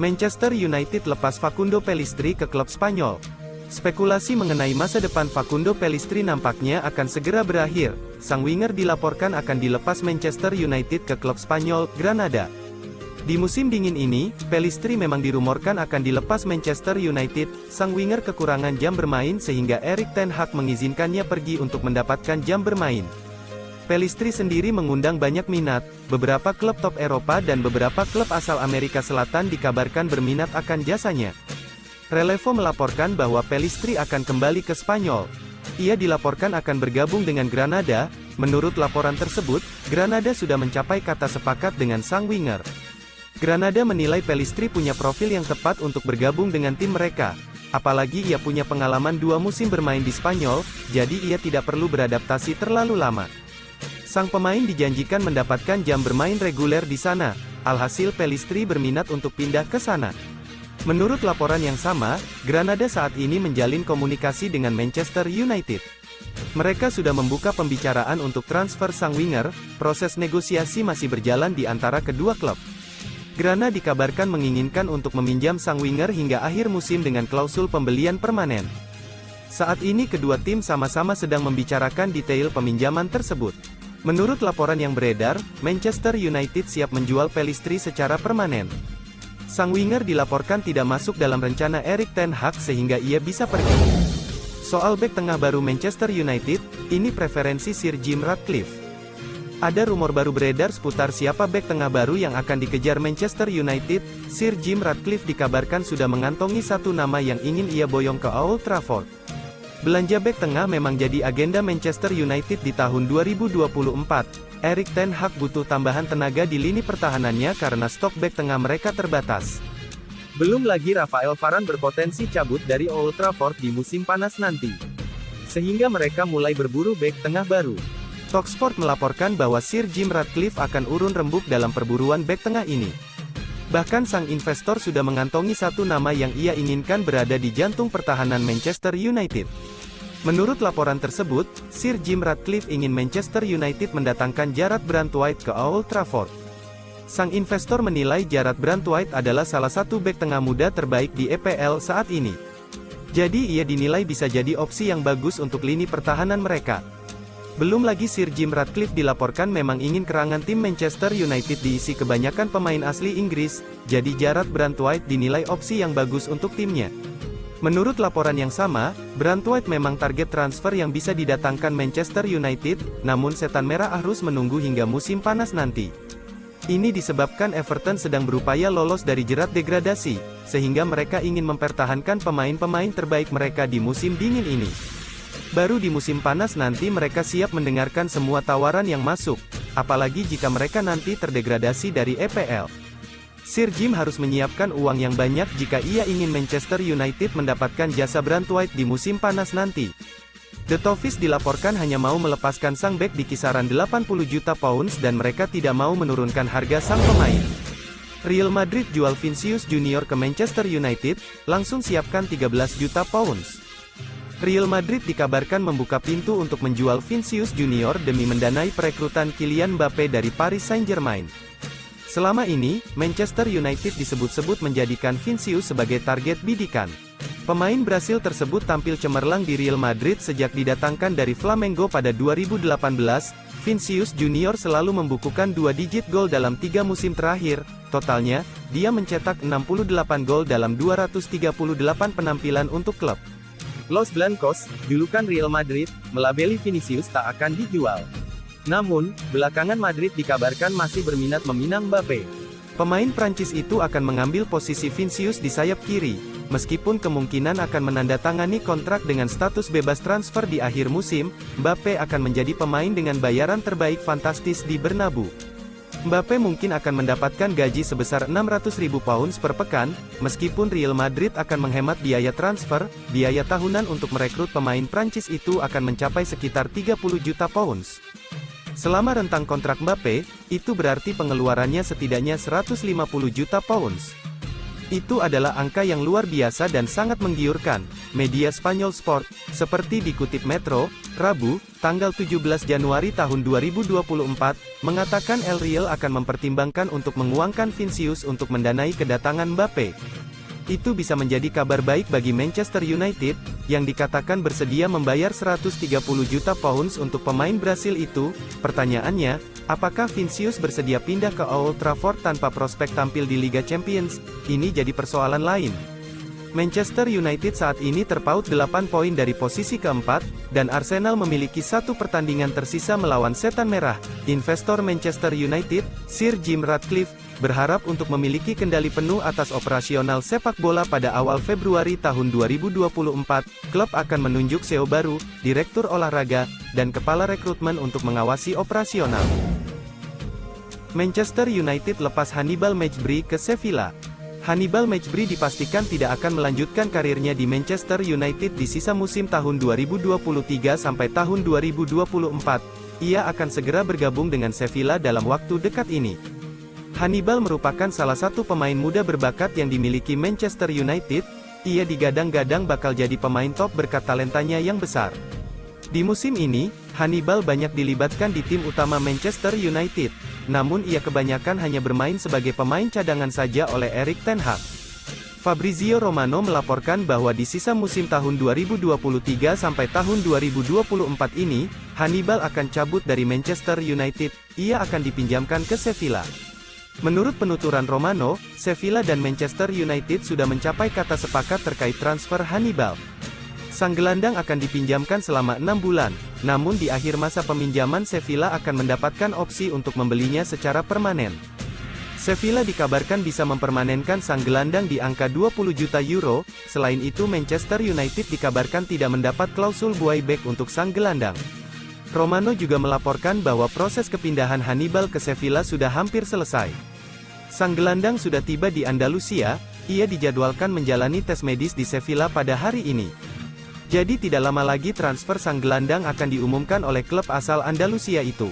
Manchester United lepas Facundo Pellistri ke klub Spanyol. Spekulasi mengenai masa depan Facundo Pellistri nampaknya akan segera berakhir. Sang winger dilaporkan akan dilepas Manchester United ke klub Spanyol, Granada. Di musim dingin ini, Pellistri memang dirumorkan akan dilepas Manchester United. Sang winger kekurangan jam bermain sehingga Erik ten Hag mengizinkannya pergi untuk mendapatkan jam bermain. Pellistri sendiri mengundang banyak minat, beberapa klub top Eropa dan beberapa klub asal Amerika Selatan dikabarkan berminat akan jasanya. Relevo melaporkan bahwa Pellistri akan kembali ke Spanyol. Ia dilaporkan akan bergabung dengan Granada. Menurut laporan tersebut, Granada sudah mencapai kata sepakat dengan sang winger. Granada menilai Pellistri punya profil yang tepat untuk bergabung dengan tim mereka. Apalagi ia punya pengalaman 2 musim bermain di Spanyol, jadi ia tidak perlu beradaptasi terlalu lama. Sang pemain dijanjikan mendapatkan jam bermain reguler di sana. Alhasil Pellistri berminat untuk pindah ke sana. Menurut laporan yang sama, Granada saat ini menjalin komunikasi dengan Manchester United. Mereka sudah membuka pembicaraan untuk transfer sang winger. Proses negosiasi masih berjalan di antara kedua klub. Granada dikabarkan menginginkan untuk meminjam sang winger hingga akhir musim dengan klausul pembelian permanen. Saat ini kedua tim sama-sama sedang membicarakan detail peminjaman tersebut. Menurut laporan yang beredar, Manchester United siap menjual Pellistri secara permanen. Sang winger dilaporkan tidak masuk dalam rencana Erik ten Hag sehingga ia bisa pergi. Soal bek tengah baru Manchester United, ini preferensi Sir Jim Ratcliffe. Ada rumor baru beredar seputar siapa bek tengah baru yang akan dikejar Manchester United. Sir Jim Ratcliffe dikabarkan sudah mengantongi satu nama yang ingin ia boyong ke Old Trafford. Belanja bek tengah memang jadi agenda Manchester United di tahun 2024. Erik ten Hag butuh tambahan tenaga di lini pertahanannya karena stok bek tengah mereka terbatas. Belum lagi Rafael Varane berpotensi cabut dari Old Trafford di musim panas nanti. Sehingga mereka mulai berburu bek tengah baru. Talksport melaporkan bahwa Sir Jim Ratcliffe akan urun rembuk dalam perburuan bek tengah ini. Bahkan sang investor sudah mengantongi satu nama yang ia inginkan berada di jantung pertahanan Manchester United. Menurut laporan tersebut, Sir Jim Ratcliffe ingin Manchester United mendatangkan Jarrad Branthwaite ke Old Trafford. Sang investor menilai Jarrad Branthwaite adalah salah satu bek tengah muda terbaik di EPL saat ini. Jadi ia dinilai bisa jadi opsi yang bagus untuk lini pertahanan mereka. Belum lagi Sir Jim Ratcliffe dilaporkan memang ingin kerangan tim Manchester United diisi kebanyakan pemain asli Inggris, jadi Jarrad Branthwaite dinilai opsi yang bagus untuk timnya. Menurut laporan yang sama, Branthwaite memang target transfer yang bisa didatangkan Manchester United, namun setan merah harus menunggu hingga musim panas nanti. Ini disebabkan Everton sedang berupaya lolos dari jerat degradasi, sehingga mereka ingin mempertahankan pemain-pemain terbaik mereka di musim dingin ini. Baru di musim panas nanti mereka siap mendengarkan semua tawaran yang masuk, apalagi jika mereka nanti terdegradasi dari EPL. Sir Jim harus menyiapkan uang yang banyak jika ia ingin Manchester United mendapatkan jasa Branthwaite di musim panas nanti. The Toffees dilaporkan hanya mau melepaskan sang bek di kisaran 80 juta pounds dan mereka tidak mau menurunkan harga sang pemain. Real Madrid jual Vinicius Junior ke Manchester United, langsung siapkan 13 juta pounds. Real Madrid dikabarkan membuka pintu untuk menjual Vinicius Junior demi mendanai perekrutan Kylian Mbappe dari Paris Saint-Germain. Selama ini, Manchester United disebut-sebut menjadikan Vinicius sebagai target bidikan. Pemain Brasil tersebut tampil cemerlang di Real Madrid sejak didatangkan dari Flamengo pada 2018. Vinicius Junior selalu membukukan 2 digit gol dalam 3 musim terakhir. Totalnya, dia mencetak 68 gol dalam 238 penampilan untuk klub. Los Blancos, julukan Real Madrid, melabeli Vinicius tak akan dijual. Namun, belakangan Madrid dikabarkan masih berminat meminang Mbappe. Pemain Prancis itu akan mengambil posisi Vinicius di sayap kiri, meskipun kemungkinan akan menandatangani kontrak dengan status bebas transfer di akhir musim. Mbappe akan menjadi pemain dengan bayaran terbaik fantastis di Bernabeu. Mbappe mungkin akan mendapatkan gaji sebesar 600.000 pounds per pekan, meskipun Real Madrid akan menghemat biaya transfer. Biaya tahunan untuk merekrut pemain Prancis itu akan mencapai sekitar 30 juta pounds. Selama rentang kontrak Mbappe, itu berarti pengeluarannya setidaknya 150 juta pounds. Itu adalah angka yang luar biasa dan sangat menggiurkan. media Spanyol Sport, seperti dikutip Metro, Rabu, tanggal 17 Januari tahun 2024, mengatakan El Real akan mempertimbangkan untuk menguangkan Vinicius untuk mendanai kedatangan Mbappe. Itu bisa menjadi kabar baik bagi Manchester United, yang dikatakan bersedia membayar 130 juta pounds untuk pemain Brasil itu. Pertanyaannya, apakah Vinicius bersedia pindah ke Old Trafford tanpa prospek tampil di Liga Champions? Ini jadi persoalan lain. Manchester United saat ini terpaut 8 poin dari posisi keempat, dan Arsenal memiliki satu pertandingan tersisa melawan Setan Merah. Investor Manchester United, Sir Jim Ratcliffe, berharap untuk memiliki kendali penuh atas operasional sepak bola pada awal Februari tahun 2024. Klub akan menunjuk CEO baru, direktur olahraga, dan kepala rekrutmen untuk mengawasi operasional. Manchester United lepas Hannibal Mejbri ke Sevilla. Hannibal Mejbri dipastikan tidak akan melanjutkan karirnya di Manchester United di sisa musim tahun 2023 sampai tahun 2024. Ia akan segera bergabung dengan Sevilla dalam waktu dekat ini. Hannibal merupakan salah satu pemain muda berbakat yang dimiliki Manchester United. Ia digadang-gadang bakal jadi pemain top berkat talentanya yang besar. Di musim ini, Hannibal banyak dilibatkan di tim utama Manchester United. Namun ia kebanyakan hanya bermain sebagai pemain cadangan saja oleh Erik ten Hag. Fabrizio Romano melaporkan bahwa di sisa musim tahun 2023 sampai tahun 2024 ini, Hannibal akan cabut dari Manchester United. Ia akan dipinjamkan ke Sevilla. Menurut penuturan Romano, Sevilla dan Manchester United sudah mencapai kata sepakat terkait transfer Hannibal. Sang gelandang akan dipinjamkan selama 6 bulan, namun di akhir masa peminjaman Sevilla akan mendapatkan opsi untuk membelinya secara permanen. Sevilla dikabarkan bisa mempermanenkan sang gelandang di angka 20 juta euro, selain itu Manchester United dikabarkan tidak mendapat klausul buyback untuk sang gelandang. Romano juga melaporkan bahwa proses kepindahan Hannibal ke Sevilla sudah hampir selesai. Sang gelandang sudah tiba di Andalusia, ia dijadwalkan menjalani tes medis di Sevilla pada hari ini. Jadi tidak lama lagi transfer sang gelandang akan diumumkan oleh klub asal Andalusia itu.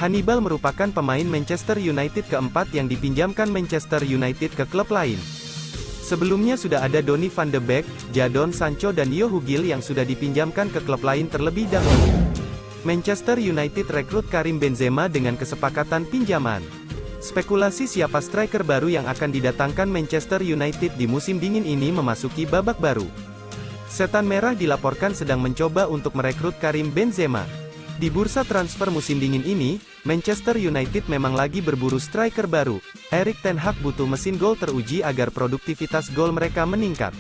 Hannibal merupakan pemain Manchester United keempat yang dipinjamkan Manchester United ke klub lain. Sebelumnya sudah ada Donny van de Beek, Jadon Sancho dan Yo Hugil yang sudah dipinjamkan ke klub lain terlebih dahulu. Manchester United rekrut Karim Benzema dengan kesepakatan pinjaman. Spekulasi siapa striker baru yang akan didatangkan Manchester United di musim dingin ini memasuki babak baru. Setan Merah dilaporkan sedang mencoba untuk merekrut Karim Benzema. Di bursa transfer musim dingin ini, Manchester United memang lagi berburu striker baru. Erik ten Hag butuh mesin gol teruji agar produktivitas gol mereka meningkat.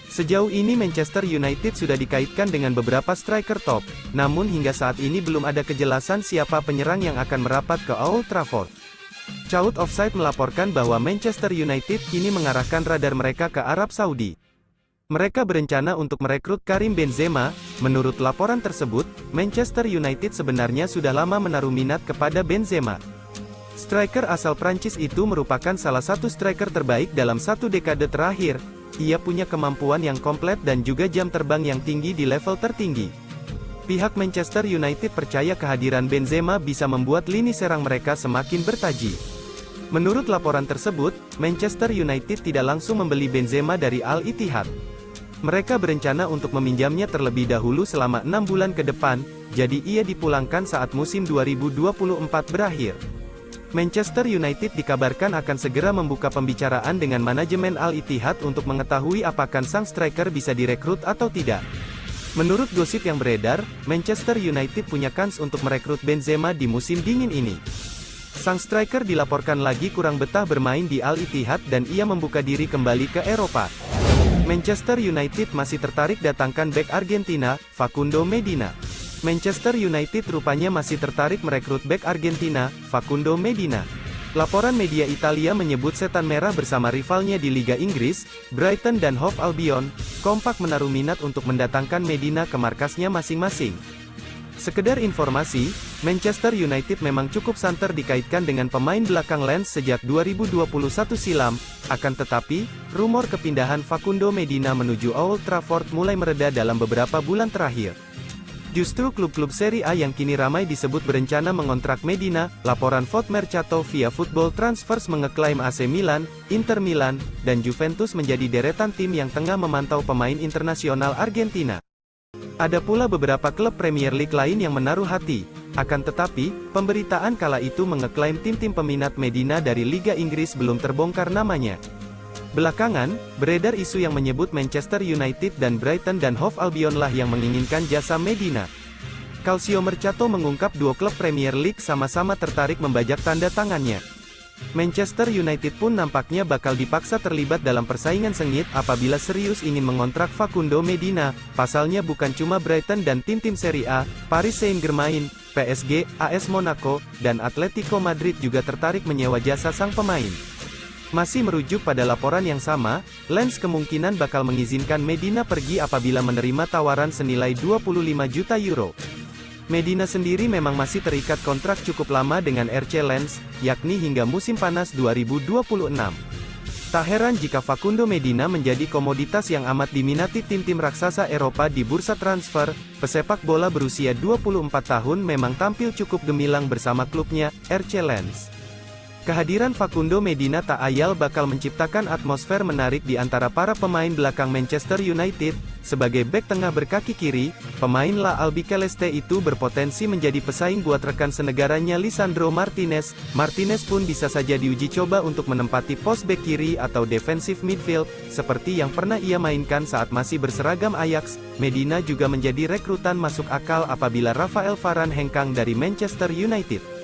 Sejauh ini Manchester United sudah dikaitkan dengan beberapa striker top, namun hingga saat ini belum ada kejelasan siapa penyerang yang akan merapat ke Old Trafford. Caut Offside melaporkan bahwa Manchester United kini mengarahkan radar mereka ke Arab Saudi. Mereka berencana untuk merekrut Karim Benzema. Menurut laporan tersebut, Manchester United sebenarnya sudah lama menaruh minat kepada Benzema. Striker asal Prancis itu merupakan salah satu striker terbaik dalam satu dekade terakhir. Ia punya kemampuan yang komplit dan juga jam terbang yang tinggi di level tertinggi. Pihak Manchester United percaya kehadiran Benzema bisa membuat lini serang mereka semakin bertaji. Menurut laporan tersebut, Manchester United tidak langsung membeli Benzema dari Al-Ittihad. Mereka berencana untuk meminjamnya terlebih dahulu selama 6 bulan ke depan, jadi ia dipulangkan saat musim 2024 berakhir. Manchester United dikabarkan akan segera membuka pembicaraan dengan manajemen Al-Ittihad untuk mengetahui apakah sang striker bisa direkrut atau tidak. Menurut gosip yang beredar, Manchester United punya kans untuk merekrut Benzema di musim dingin ini. Sang striker dilaporkan lagi kurang betah bermain di Al-Ittihad dan ia membuka diri kembali ke Eropa. Manchester United masih tertarik datangkan bek Argentina, Facundo Medina. Manchester United rupanya masih tertarik merekrut bek Argentina, Facundo Medina. Laporan media Italia menyebut Setan Merah bersama rivalnya di Liga Inggris, Brighton dan Hove Albion, kompak menaruh minat untuk mendatangkan Medina ke markasnya masing-masing. Sekedar informasi, Manchester United memang cukup santer dikaitkan dengan pemain belakang Lens sejak 2021 silam, akan tetapi, rumor kepindahan Facundo Medina menuju Old Trafford mulai mereda dalam beberapa bulan terakhir. Justru klub-klub Serie A yang kini ramai disebut berencana mengontrak Medina. Laporan Foot Mercato via Football Transfers mengeklaim AC Milan, Inter Milan, dan Juventus menjadi deretan tim yang tengah memantau pemain internasional Argentina. Ada pula beberapa klub Premier League lain yang menaruh hati. Akan tetapi, pemberitaan kala itu mengeklaim tim-tim peminat Medina dari Liga Inggris belum terbongkar namanya. Belakangan, beredar isu yang menyebut Manchester United dan Brighton dan Hove Albion lah yang menginginkan jasa Medina. Calcio Mercato mengungkap dua klub Premier League sama-sama tertarik membajak tanda tangannya. Manchester United pun nampaknya bakal dipaksa terlibat dalam persaingan sengit apabila serius ingin mengontrak Facundo Medina. Pasalnya bukan cuma Brighton dan tim-tim Serie A, Paris Saint-Germain, PSG, AS Monaco, dan Atletico Madrid juga tertarik menyewa jasa sang pemain. Masih merujuk pada laporan yang sama, Lens kemungkinan bakal mengizinkan Medina pergi apabila menerima tawaran senilai 25 juta euro. Medina sendiri memang masih terikat kontrak cukup lama dengan RC Lens, yakni hingga musim panas 2026. Tak heran jika Facundo Medina menjadi komoditas yang amat diminati tim-tim raksasa Eropa di bursa transfer. Pesepak bola berusia 24 tahun memang tampil cukup gemilang bersama klubnya, RC Lens. Kehadiran Facundo Medina tak ayal bakal menciptakan atmosfer menarik di antara para pemain belakang Manchester United. Sebagai bek tengah berkaki kiri, pemain La Albiceleste itu berpotensi menjadi pesaing buat rekan senegaranya Lisandro Martinez. Martinez pun bisa saja diuji coba untuk menempati pos bek kiri atau defensive midfield, seperti yang pernah ia mainkan saat masih berseragam Ajax. Medina juga menjadi rekrutan masuk akal apabila Rafael Varane hengkang dari Manchester United.